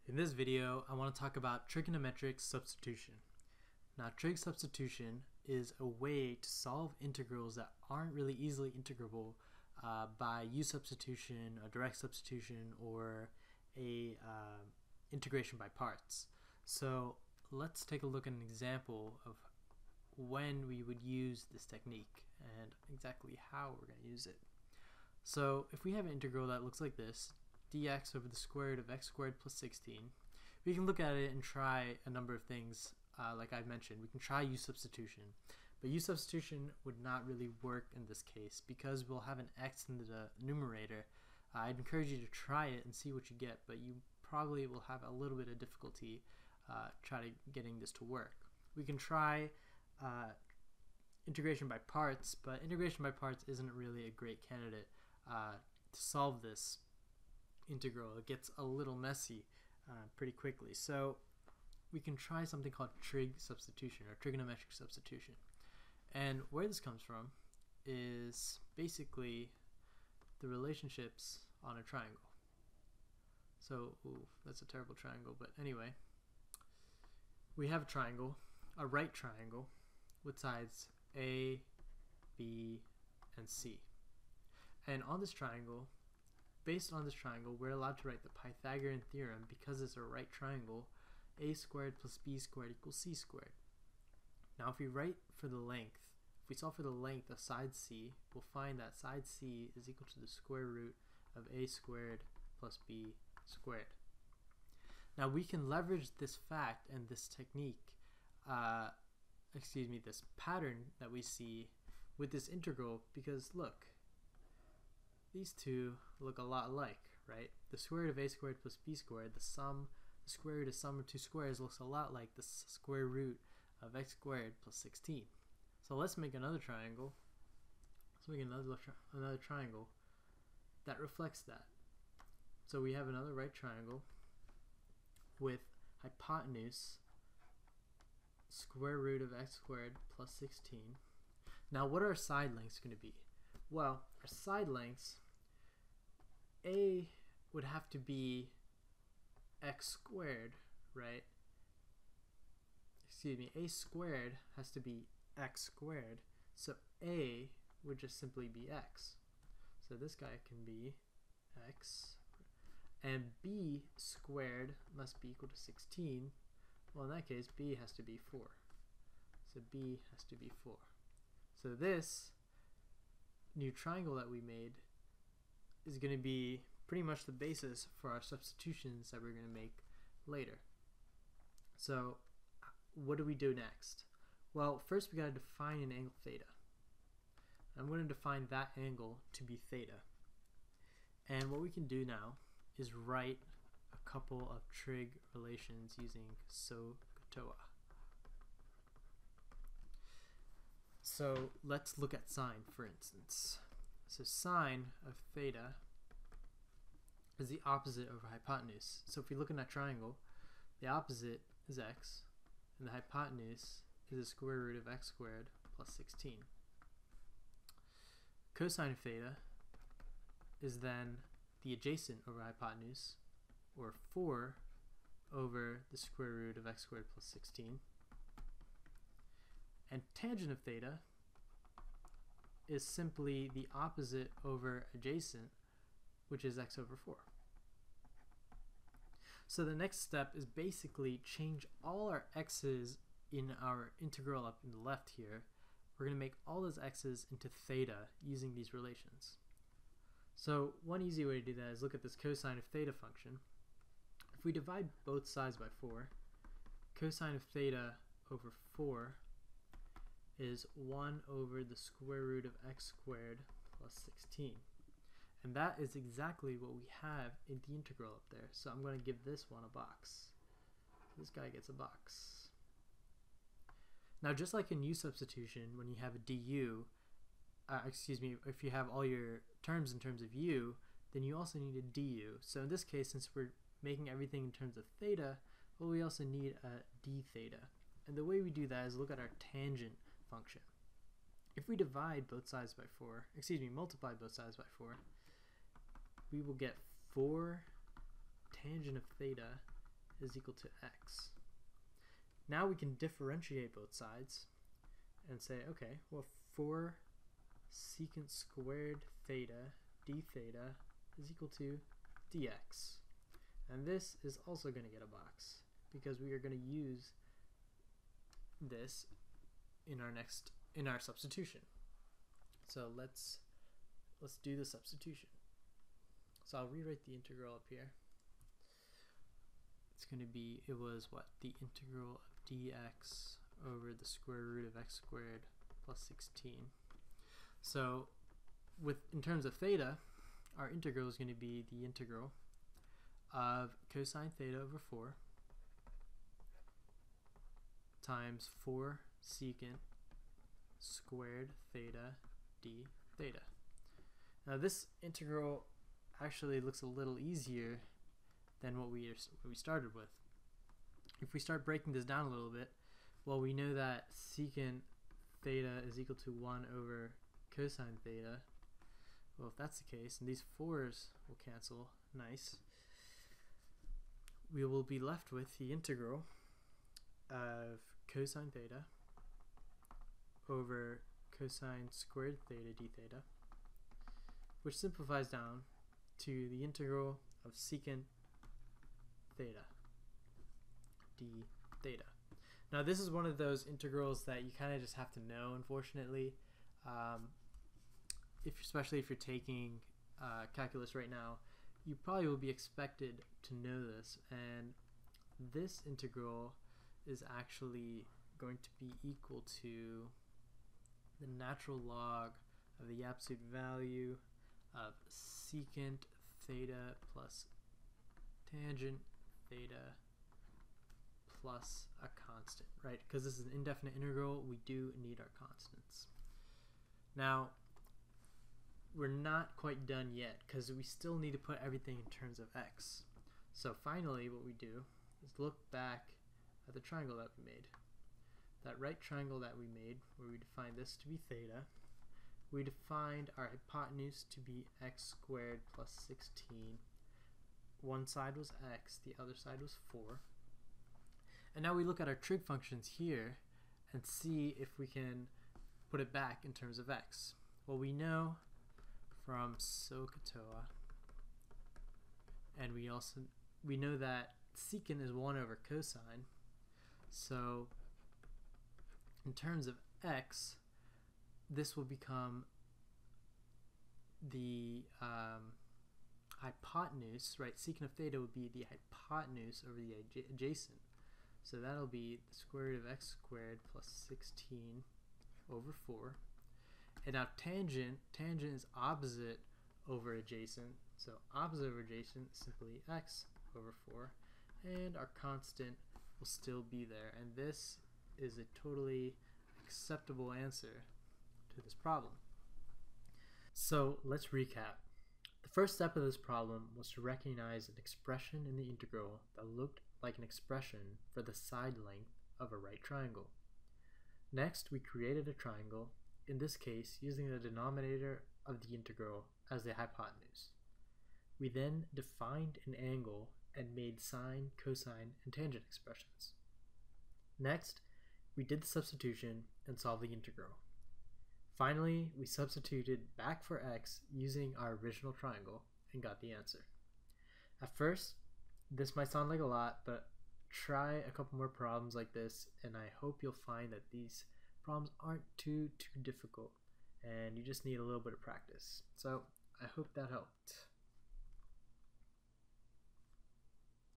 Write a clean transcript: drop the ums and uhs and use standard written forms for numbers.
In this video, I want to talk about trigonometric substitution. Now, trig substitution is a way to solve integrals that aren't really easily integrable by U substitution, a direct substitution, or a integration by parts. So let's take a look at an example of when we would use this technique and exactly how we're going to use it. So if we have an integral that looks like this, dx over the square root of x squared plus 16, we can look at it and try a number of things. Like I mentioned, we can try U substitution, but U substitution would not really work in this case because we'll have an x in the numerator. I'd encourage you to try it and see what you get, but you probably will have a little bit of difficulty getting this to work. We can try integration by parts, but integration by parts isn't really a great candidate to solve this integral. It gets a little messy pretty quickly. So we can try something called trig substitution or trigonometric substitution. And where this comes from is basically the relationships on a triangle. So, that's a terrible triangle, but anyway, we have a triangle, a right triangle, with sides A, B, and C. And on this triangle, based on this triangle, we're allowed to write the Pythagorean Theorem because it's a right triangle. A squared plus b squared equals c squared. Now if we write for the length, if we solve for the length of side c, we'll find that side c is equal to the square root of a squared plus b squared. Now we can leverage this fact and this technique, this pattern that we see with this integral, because look, these two look a lot alike, right? The square root of a squared plus b squared, the square root of sum of two squares looks a lot like the square root of x squared plus 16. So let's make another triangle. Let's make another triangle that reflects that. So we have another right triangle with hypotenuse square root of x squared plus 16. Now what are our side lengths going to be? Well, our side lengths, A would have to be x squared, right? A squared has to be x squared, so A would just simply be x. So this guy can be x, and B squared must be equal to 16. Well, in that case, B has to be 4. So B has to be 4. So this new triangle that we made is going to be pretty much the basis for our substitutions that we're going to make later. So what do we do next? Well, first we got to define an angle theta. I'm going to define that angle to be theta. And what we can do now is write a couple of trig relations using SOHCAHTOA. So let's look at sine, for instance. So sine of theta is the opposite over hypotenuse. So if we look in that triangle, the opposite is x, and the hypotenuse is the square root of x squared plus 16. Cosine of theta is then the adjacent over hypotenuse, or 4 over the square root of x squared plus 16. And tangent of theta is simply the opposite over adjacent, which is x over 4. So the next step is basically change all our x's in our integral up in the left here. We're going to make all those x's into theta using these relations. So one easy way to do that is look at this cosine of theta function. If we divide both sides by 4, cosine of theta over 4 is 1 over the square root of x squared plus 16. And that is exactly what we have in the integral up there. So I'm going to give this one a box. This guy gets a box. Now just like in U substitution, when you have a du, if you have all your terms in terms of u, then you also need a du. So in this case, since we're making everything in terms of theta, well, we also need a d theta. And the way we do that is look at our tangent function. If we divide both sides by 4, multiply both sides by 4, we will get 4 tangent of theta is equal to x. Now we can differentiate both sides and say, okay, well, 4 secant squared theta d theta is equal to dx. And this is also going to get a box because we are going to use this in our substitution. So let's do the substitution. So I'll rewrite the integral up here. It's going to be, it was what? The integral of dx over the square root of x squared plus 16. So in terms of theta, our integral is going to be the integral of cosine theta over 4 times 4 secant squared theta d theta. Now this integral actually looks a little easier than what we started with. If we start breaking this down a little bit, well, we know that secant theta is equal to 1 over cosine theta. Well, if that's the case, and these 4's will cancel, nice, we will be left with the integral of cosine theta over cosine squared theta d theta, which simplifies down to the integral of secant theta d theta. Now this is one of those integrals that you kind of just have to know, unfortunately. Especially if you're taking calculus right now, you probably will be expected to know this, and this integral is actually going to be equal to the natural log of the absolute value of secant theta plus tangent theta plus a constant, right? Because this is an indefinite integral, we do need our constants. Now, we're not quite done yet because we still need to put everything in terms of x. So finally what we do is look back at the triangle that we made. That right triangle that we made, where we defined this to be theta, we defined our hypotenuse to be x squared plus 16. One side was x, the other side was 4. And now we look at our trig functions here and see if we can put it back in terms of x. Well, we know from SOHCAHTOA, and we know that secant is 1 over cosine. So in terms of x, this will become the hypotenuse, right? Secant of theta would be the hypotenuse over the adjacent. So that'll be the square root of x squared plus 16 over 4. And now tangent is opposite over adjacent. So opposite over adjacent is simply x over 4. And our constant will still be there. And this is a totally acceptable answer to this problem. So let's recap. The first step of this problem was to recognize an expression in the integral that looked like an expression for the side length of a right triangle. Next, we created a triangle, in this case using the denominator of the integral as the hypotenuse. We then defined an angle and made sine, cosine, and tangent expressions. Next, we did the substitution and solved the integral. Finally, we substituted back for x using our original triangle and got the answer. At first, this might sound like a lot, but try a couple more problems like this, and I hope you'll find that these problems aren't too difficult, and you just need a little bit of practice. So I hope that helped.